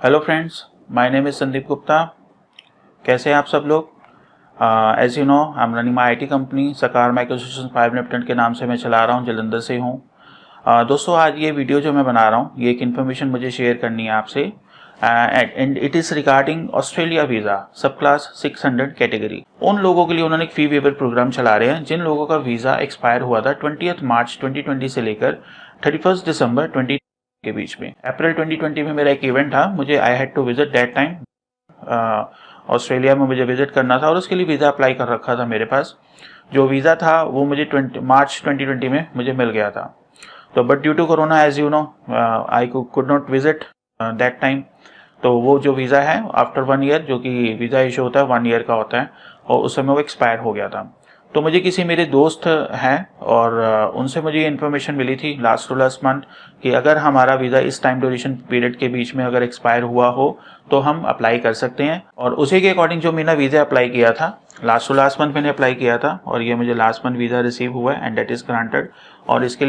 Hello friends, my name is Sandeep Gupta. कैसे हैं आप सब लोग? As you know, I am running my IT company Sakar microsolutions private limited के नाम से मैं चला रहा हूं, जलंधर से हूं। दोस्तों, आज ये वीडियो जो मैं बना रहा हूं, ये एक इन्फॉर्मेशन मुझे शेयर करनी है आपसे, and it is regarding Australia visa सब क्लास 600 कैटेगरी। उन लोगों के लिए उन्होंने एक फी वेवर प्रोग्राम चला रहे हैं जिन लोगों का वीज़ा एक्सपायर हुआ था 20 मार्च 2020 से लेकर 31 दिसंबर 20 के बीच में। अप्रैल 2020 में मेरा एक इवेंट था, मुझे I had to visit that time Australia में मुझे विजिट करना था और उसके लिए वीज़ा अप्लाई कर रखा था मेरे पास। जो वीज़ा था वो मुझे मार्च 2020 में मुझे मिल गया था। तो but due to corona, as you know, I could not visit that time. तो वो जो वीज़ा है आफ्टर 1 ईयर, जो कि वीज़ा इशू होता है 1 ईयर का होता है, और उस समय वो एक्सपायर हो गया था। तो मुझे किसी मेरे दोस्त हैं और उनसे मुझे ये इन्फॉर्मेशन मिली थी लास्ट टू लास्ट मंथ कि अगर हमारा वीज़ा इस टाइम ड्यूरेशन पीरियड के बीच में अगर एक्सपायर हुआ हो तो हम अप्लाई कर सकते हैं। और उसी के अकॉर्डिंग जो मैंने वीज़ा अप्लाई किया था, लास्ट टू लास्ट मंथ मैंने अप्लाई किया था और ये मुझे लास्ट मंथ वीज़ा रिसीव हुआ है एंड डेट इज़ ग्रांटेड। और इसके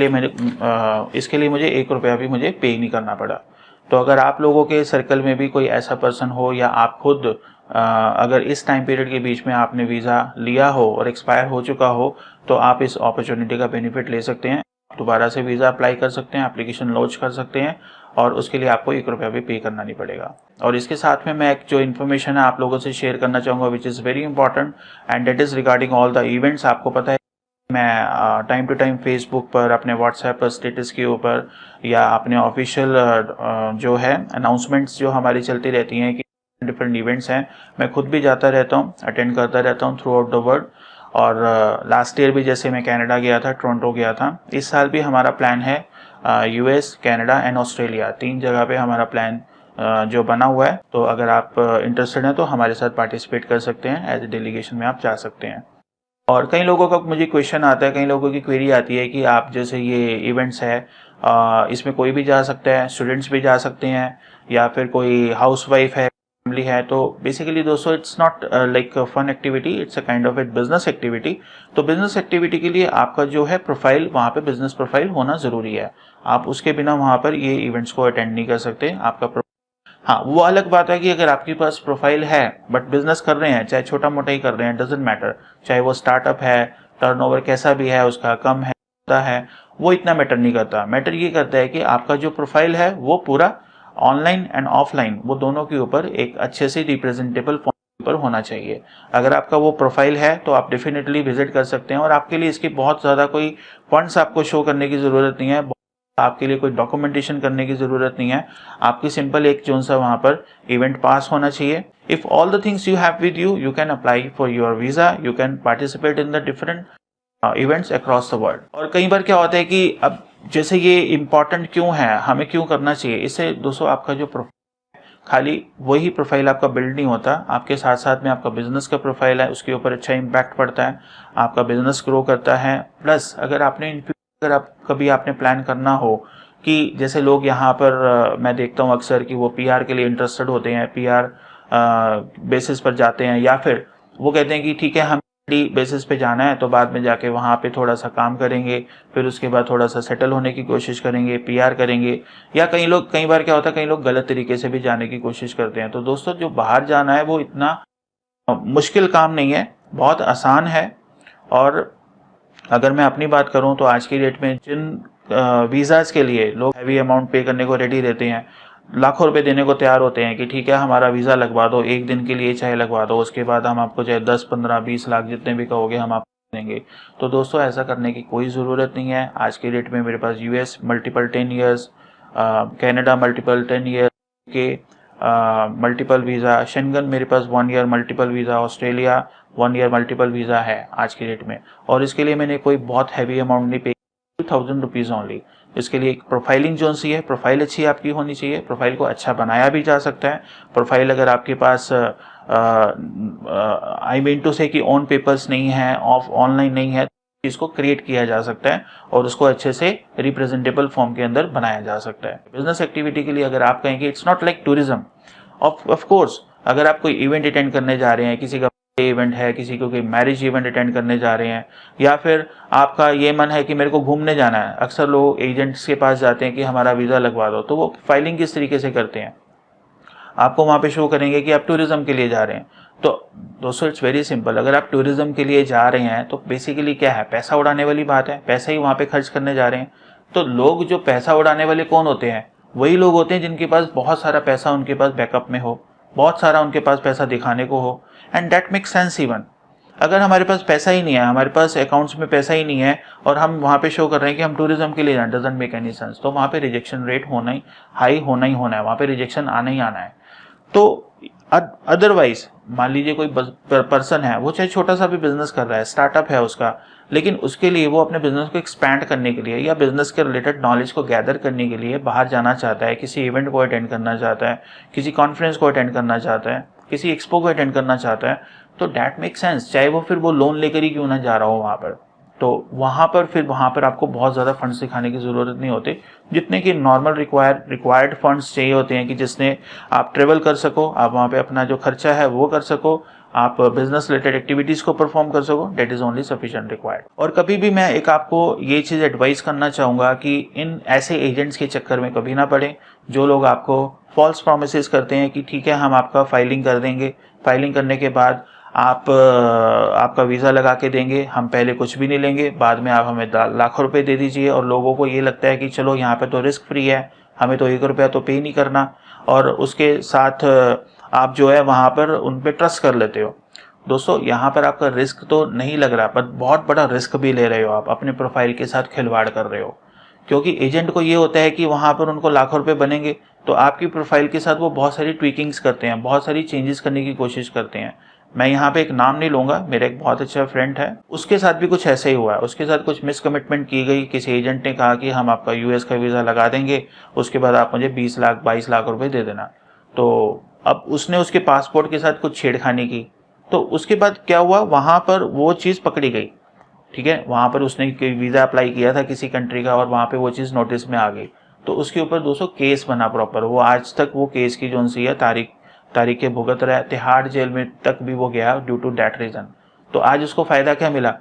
लिए मुझे 1 रुपया भी मुझे पे नहीं करना पड़ा। तो अगर आप लोगों के सर्कल में भी कोई ऐसा पर्सन हो या आप खुद अगर इस टाइम पीरियड के बीच में आपने वीज़ा लिया हो और एक्सपायर हो चुका हो, तो आप इस अपॉर्चुनिटी का बेनिफिट ले सकते हैं। दोबारा से वीज़ा अप्लाई कर सकते हैं, एप्लीकेशन लॉन्च कर सकते हैं और उसके लिए आपको 1 रुपया भी पे करना नहीं पड़ेगा। और इसके साथ में मैं एक जो इन्फॉर्मेशन है आप लोगों से शेयर करना चाहूँगा, which is very important and that is regarding all the events. आपको पता है मैं टाइम टू टाइम फेसबुक पर, अपने व्हाट्सएप पर स्टेटस के ऊपर या अपने ऑफिशियल जो है अनाउंसमेंट्स जो हमारी चलती रहती हैं कि डिफरेंट इवेंट्स हैं, मैं खुद भी जाता रहता हूँ, अटेंड करता रहता हूँ थ्रू आउट द वर्ल्ड। और लास्ट ईयर भी जैसे मैं कनाडा गया था, टोरंटो गया था, इस साल भी हमारा प्लान है US, कनाडा एंड ऑस्ट्रेलिया, 3 जगह पे हमारा प्लान जो बना हुआ है। तो अगर आप इंटरेस्टेड हैं तो हमारे साथ पार्टिसिपेट कर सकते हैं, एज ए डेलीगेशन में आप जा सकते हैं। और कई लोगों का मुझे क्वेश्चन आता है, कई लोगों की क्वेरी आती है कि आप जैसे ये इवेंट्स है इसमें कोई भी जा सकता है, स्टूडेंट्स भी जा सकते हैं या फिर कोई हाउसवाइफ है, फैमिली है। तो बेसिकली दोस्तों, it's not like fun activity, it's a kind of a business activity. तो बिजनेस एक्टिविटी के लिए आपका जो है प्रोफाइल, वहाँ पे बिजनेस प्रोफाइल होना ज़रूरी है। आप उसके बिना वहाँ पर ये इवेंट्स को अटेंड नहीं कर सकते। आपका हाँ, वो अलग बात है कि अगर आपके पास प्रोफाइल है बट बिजनेस कर रहे हैं, चाहे छोटा मोटा ही कर रहे हैं, डजेंट मैटर, चाहे वो स्टार्टअप है, टर्नओवर कैसा भी है उसका, कम है, ज़्यादा है, वो इतना मैटर नहीं करता। मैटर ये करता है कि आपका जो प्रोफाइल है वो पूरा ऑनलाइन एंड ऑफलाइन, वो दोनों के ऊपर एक अच्छे से रिप्रेजेंटेबल फॉर्म पर होना चाहिए। अगर आपका वो प्रोफाइल है तो आप डेफिनेटली विजिट कर सकते हैं और आपके लिए इसकी बहुत ज़्यादा कोई फंड्स आपको शो करने की ज़रूरत नहीं है, आपके लिए कोई डॉक्यूमेंटेशन करने की ज़रूरत नहीं है। आपकी सिंपल एक जोन सा वहाँ पर इवेंट पास होना चाहिए। If all the things you have with you, you can apply for your visa, you can participate in the different events across the world. और कई बार क्या होता है कि अब जैसे ये इम्पॉर्टेंट क्यों है, हमें क्यों करना चाहिए, इससे दोस्तों आपका जो खाली वही प्रोफाइल आपका बिल्ड नहीं होता, आपके साथ साथ में आपका बिजनेस का प्रोफाइल है, उसके ऊपर अच्छा इम्पैक्ट पड़ता है, आपका बिजनेस ग्रो करता है। प्लस अगर आप कभी आपने प्लान करना हो कि जैसे लोग यहाँ पर मैं देखता हूँ अक्सर कि वो PR के लिए इंटरेस्टेड होते हैं, PR बेसिस पर जाते हैं, या फिर वो कहते हैं कि ठीक है हम बेसिस पे जाना है तो बाद में जाके वहाँ पे थोड़ा सा काम करेंगे, फिर उसके बाद थोड़ा सा सेटल होने की कोशिश करेंगे, PR करेंगे। या कई बार क्या होता है, कई लोग गलत तरीके से भी जाने की कोशिश करते हैं। तो दोस्तों, जो बाहर जाना है वो इतना मुश्किल काम नहीं है, बहुत आसान है। और अगर मैं अपनी बात करूं तो आज की डेट में जिन वीज़ाज़ के लिए लोग हैवी अमाउंट पे करने को रेडी रहते हैं, लाखों रुपए देने को तैयार होते हैं कि ठीक है हमारा वीज़ा लगवा दो, 1 दिन के लिए चाहे लगवा दो, उसके बाद हम आपको चाहे 10, 15, 20 लाख जितने भी कहोगे हम आपको देंगे। तो दोस्तों, ऐसा करने की कोई ज़रूरत नहीं है। आज की डेट में मेरे पास US multiple 10 years, Canada multiple 10 year के मल्टीपल वीज़ा, शेंगन मेरे पास 1 year multiple visa, Australia 1 year multiple visa है आज की डेट में। और इसके लिए मैंने कोई बहुत हैवी अमाउंट नहीं पे, 2000 रुपीज़ ओनली। इसके लिए एक प्रोफाइलिंग जो सी है, प्रोफाइल अच्छी आपकी होनी चाहिए, प्रोफाइल को अच्छा बनाया भी जा सकता है। प्रोफाइल अगर आपके पास आई मीन टू से कि ऑन पेपर्स नहीं है, ऑफ ऑनलाइन नहीं है, इसको क्रिएट किया जा सकता है और उसको अच्छे से रिप्रेजेंटेबल फॉर्म के अंदर बनाया जा सकता है। बिजनेस एक्टिविटी के लिए अगर आप कहेंगे it's not like tourism, of course अगर आप कोई इवेंट अटेंड करने जा रहे हैं, किसी का इवेंट है, किसी को कोई मैरिज इवेंट अटेंड करने जा रहे हैं, या फिर आपका ये मन है कि मेरे को घूमने जाना है, अक्सर लोग एजेंट्स के पास जाते हैं कि हमारा वीज़ा लगवा दो। तो वो फाइलिंग किस तरीके से करते हैं, आपको वहाँ पे शो करेंगे कि आप टूरिज्म के लिए जा रहे हैं। तो दोस्तों इट्स वेरी सिंपल, अगर आप टूरिज्म के लिए जा रहे हैं तो बेसिकली क्या है, पैसा उड़ाने वाली बात है, पैसा ही वहाँ पे खर्च करने जा रहे हैं। तो लोग जो पैसा उड़ाने वाले कौन होते हैं, वही लोग होते हैं जिनके पास बहुत सारा पैसा उनके पास बैकअप में हो, बहुत सारा उनके पास पैसा दिखाने को हो। And that makes sense even. अगर हमारे पास पैसा ही नहीं है, हमारे पास अकाउंट्स में पैसा ही नहीं है और हम वहाँ पे शो कर रहे हैं कि हम टूरिज्म के लिए जाएं, डजंट मेक एनी सेंस। तो वहाँ पे रिजेक्शन रेट होना ही हाई होना ही होना है, वहाँ पे रिजेक्शन आना ही आना है। तो अदरवाइज मान लीजिए कोई पर्सन है, वो चाहे छोटा सा भी बिजनेस कर रहा है, स्टार्टअप है उसका, लेकिन उसके लिए वो अपने बिजनेस को एक्सपैंड करने के लिए या बिजनेस के रिलेटेड नॉलेज को गैदर करने के लिए बाहर जाना चाहता है, किसी इवेंट को अटेंड करना चाहता है, किसी कॉन्फ्रेंस को अटेंड करना चाहता है, किसी एक्सपो को अटेंड करना चाहता है, तो डैट मेक सेंस, चाहे वो फिर वो लोन लेकर ही क्यों ना जा रहा हो वहाँ पर। तो वहाँ पर आपको बहुत ज़्यादा फंड्स दिखाने की ज़रूरत नहीं होती, जितने कि नॉर्मल रिक्वायर्ड फंड्स चाहिए होते हैं कि जिसने आप ट्रेवल कर सको, आप वहाँ पे अपना जो खर्चा है वो कर सको, आप बिजनेस रिलेटेड एक्टिविटीज़ को परफॉर्म कर सको, that is only sufficient required. और कभी भी मैं एक आपको ये चीज़ एडवाइस करना चाहूँगा कि इन ऐसे एजेंट्स के चक्कर में कभी ना पड़े, जो लोग आपको फॉल्स प्रोमिसेस करते हैं कि ठीक है हम आपका फाइलिंग कर देंगे, फाइलिंग करने के बाद आपका वीज़ा लगा के देंगे, हम पहले कुछ भी नहीं लेंगे, बाद में आप हमें लाखों रुपए दे दीजिए। और लोगों को ये लगता है कि चलो यहाँ पे तो रिस्क फ्री है, हमें तो 1 रुपया तो पे नहीं करना, और उसके साथ आप जो है वहाँ पर उन पर ट्रस्ट कर लेते हो। दोस्तों यहाँ पर आपका रिस्क तो नहीं लग रहा, पर बहुत बड़ा रिस्क भी ले रहे हो, आप अपने प्रोफाइल के साथ खिलवाड़ कर रहे हो। क्योंकि एजेंट को ये होता है कि वहाँ पर उनको लाखों रुपए बनेंगे, तो आपकी प्रोफाइल के साथ वो बहुत सारी ट्वीकिंग्स करते हैं, बहुत सारी चेंजेस करने की कोशिश करते हैं। मैं यहाँ पे एक नाम नहीं लूँगा, मेरा एक बहुत अच्छा फ्रेंड है, उसके साथ भी कुछ ऐसा ही हुआ है। उसके साथ कुछ मिसकमिटमेंट की गई, किसी एजेंट ने कहा कि हम आपका यूएस का वीज़ा लगा देंगे, उसके बाद आप मुझे 20 लाख 22 लाख रुपए दे देना। तो अब उसने उसके पासपोर्ट के साथ कुछ छेड़खानी की, तो उसके बाद क्या हुआ, वहाँ पर वो चीज़ पकड़ी गई। ठीक है, वहाँ पर उसने वीज़ा अप्लाई किया था किसी कंट्री का, और वहाँ पे वो चीज़ नोटिस में आ गई, तो उसके ऊपर 200 केस बना प्रॉपर। वो आज तक वो केस की जो सी है तारीख के भुगत रहा है, तिहाड़ जेल में तक भी वो गया ड्यू टू दैट रीज़न। तो आज उसको फ़ायदा क्या मिला,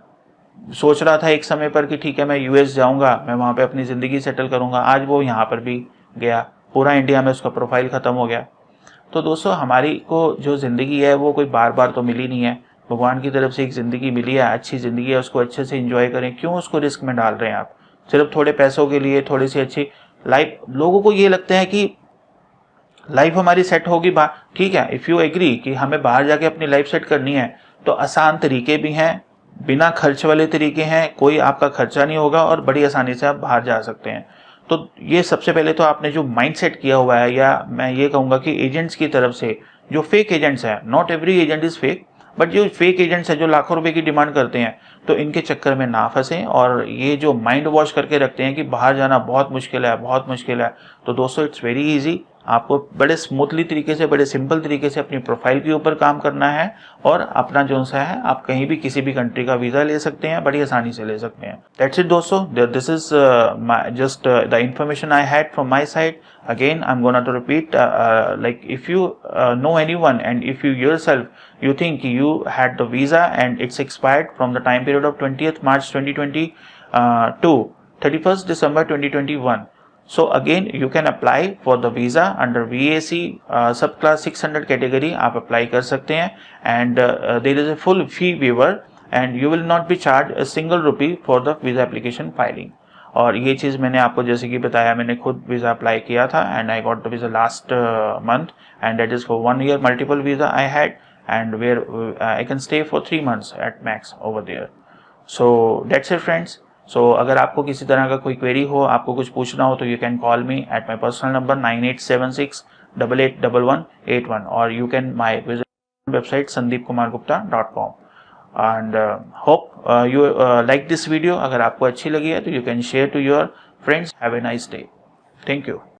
सोच रहा था एक समय पर कि ठीक है मैं यूएस जाऊँगा, मैं वहाँ पे अपनी ज़िंदगी सेटल करूँगा, आज वो यहाँ पर भी गया, पूरा इंडिया में उसका प्रोफाइल ख़त्म हो गया। तो दोस्तों हमारी को जो ज़िंदगी है वो कोई बार बार तो मिली नहीं है, भगवान की तरफ से एक ज़िंदगी मिली है, अच्छी ज़िंदगी है, उसको अच्छे से एंजॉय करें। क्यों उसको रिस्क में डाल रहे हैं आप, सिर्फ थोड़े पैसों के लिए, थोड़ी सी अच्छी लाइफ। लोगों को ये लगता है कि लाइफ हमारी सेट होगी बाहर, ठीक है, इफ़ यू एग्री कि हमें बाहर जाके अपनी लाइफ सेट करनी है, तो आसान तरीके भी हैं, बिना खर्च वाले तरीके हैं, कोई आपका खर्चा नहीं होगा और बड़ी आसानी से आप बाहर जा सकते हैं। तो ये सबसे पहले तो आपने जो माइंड सेट किया हुआ है, या मैं ये कहूँगा कि एजेंट्स की तरफ से जो फेक एजेंट्स हैं, not every agent is fake, but जो फेक एजेंट्स हैं जो लाखों रुपए की डिमांड करते हैं, तो इनके चक्कर में ना फंसें। और ये जो माइंड वॉश करके रखते हैं कि बाहर जाना बहुत मुश्किल है, बहुत मुश्किल है, तो दोस्तों इट्स वेरी इजी। आपको बड़े स्मूथली तरीके से, बड़े सिंपल तरीके से अपनी प्रोफाइल के ऊपर काम करना है, और अपना जो सा है आप कहीं भी किसी भी कंट्री का वीज़ा ले सकते हैं, बड़ी आसानी से ले सकते हैं। दैट्स इट दोस्तों, this is just the information I had from my side. Again, I'm gonna to repeat, like if you know anyone, and if you yourself you think you had the visa and it's expired from the time period of 20th March 2020 to 31st December 2021, so again you can apply for the visa under VAC subclass 600 category, आप apply कर सकते हैं, and there is a full fee waiver and you will not be charged a single rupee for the visa application filing। और ये चीज़ मैंने आपको जैसे कि बताया, मैंने खुद वीज़ा अप्लाई किया था, and I got the visa last month, and that is for 1 year multiple visa I had, and where I can stay for 3 months at max over there. So that's it friends. So अगर आपको किसी तरह का कोई query हो, आपको कुछ पूछना हो, तो you can call me at my personal number 9876881181, और you can my visit website sandeepkumargupta.com। and hope you like this video। अगर आपको अच्छी लगी है तो you can share to your friends। Have a nice day। Thank you।